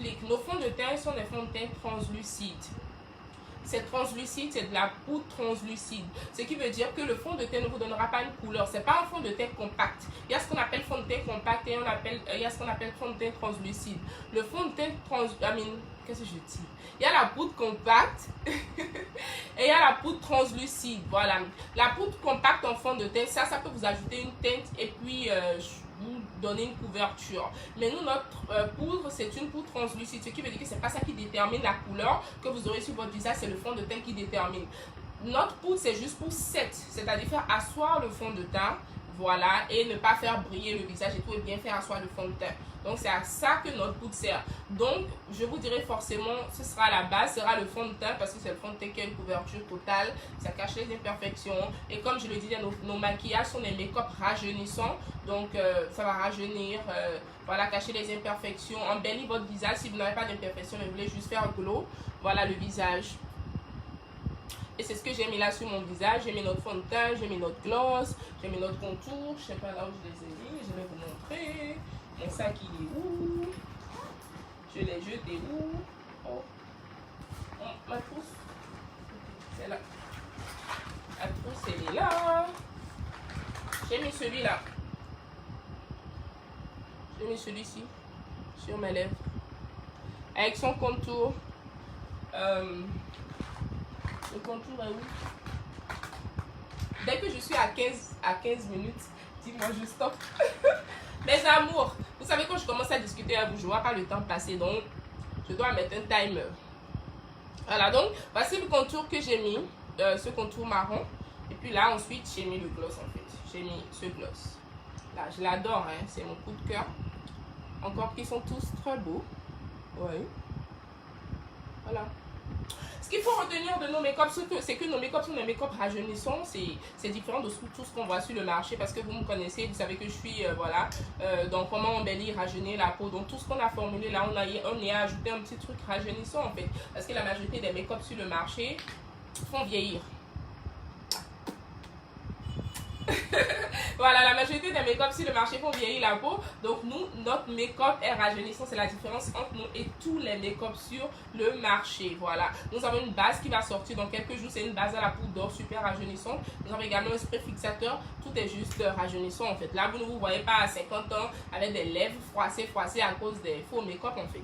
explique. Nos fonds de teint sont des fonds de teint translucides. C'est translucide, c'est de la poudre translucide. Ce qui veut dire que le fond de teint ne vous donnera pas une couleur. C'est pas un fond de teint compact. Il y a ce qu'on appelle fond de teint compact et il y a ce qu'on appelle fond de teint translucide. Le fond de teint qu'est-ce que je dis? Il y a la poudre compacte et il y a la poudre translucide. Voilà. La poudre compacte en fond de teint, ça peut vous ajouter une teinte et puis vous donner une couverture. Mais nous, notre poudre, c'est une poudre translucide, ce qui veut dire que c'est pas ça qui détermine la couleur que vous aurez sur votre visage, c'est le fond de teint qui détermine. Notre poudre, c'est juste pour set, c'est-à-dire faire asseoir le fond de teint, voilà, et ne pas faire briller le visage et tout, et bien faire asseoir le fond de teint. Donc, c'est à ça que notre poudre sert. Donc, je vous dirais forcément, ce sera la base, sera le fond de teint, parce que c'est le fond de teint qui a une couverture totale. Ça cache les imperfections. Et comme je le disais, nos maquillages sont des make-up rajeunissants. Donc, ça va rajeunir, voilà, cacher les imperfections, embellir votre visage. Si vous n'avez pas d'imperfections, mais vous voulez juste faire glow, voilà le visage. Et c'est ce que j'ai mis là sur mon visage. J'ai mis notre fond de teint, j'ai mis notre gloss, j'ai mis notre contour. Je sais pas là où je les ai mis, je vais vous montrer. Mon sac, il est où? Je l'ai jeté où? Oh, ma trousse, c'est là. La trousse, elle est là. J'ai mis celui-là. J'ai mis celui-ci sur mes lèvres. Avec son contour. Le contour est où? Dès que je suis à 15 minutes, dis-moi je stoppe. Mes amours, vous savez quand je commence à discuter avec vous, je ne vois pas le temps passer, donc je dois mettre un timer. Voilà, donc voici le contour que j'ai mis, ce contour marron. Et puis là, ensuite, j'ai mis le gloss en fait. J'ai mis ce gloss. Là, je l'adore, hein, c'est mon coup de cœur. Encore qu'ils sont tous très beaux. Oui. Voilà. Ce qu'il faut retenir de nos make-up, c'est que nos make-up sont des make-up rajeunissants. C'est différent de tout ce qu'on voit sur le marché parce que vous me connaissez, vous savez que je suis, voilà, donc comment embellir, rajeunir la peau. Donc tout ce qu'on a formulé là, on y a ajouté un petit truc rajeunissant en fait. Parce que la majorité des make-up sur le marché font vieillir. Voilà, la majorité des make-up sur le marché font vieillir la peau. Donc nous, notre make-up est rajeunissant. C'est la différence entre nous et tous les make-up sur le marché. Voilà, nous avons une base qui va sortir dans quelques jours. C'est une base à la poudre d'or super rajeunissante. Nous avons également un spray fixateur. Tout est juste rajeunissant en fait. Là, vous ne vous voyez pas à 50 ans avec des lèvres froissées à cause des faux make-up en fait.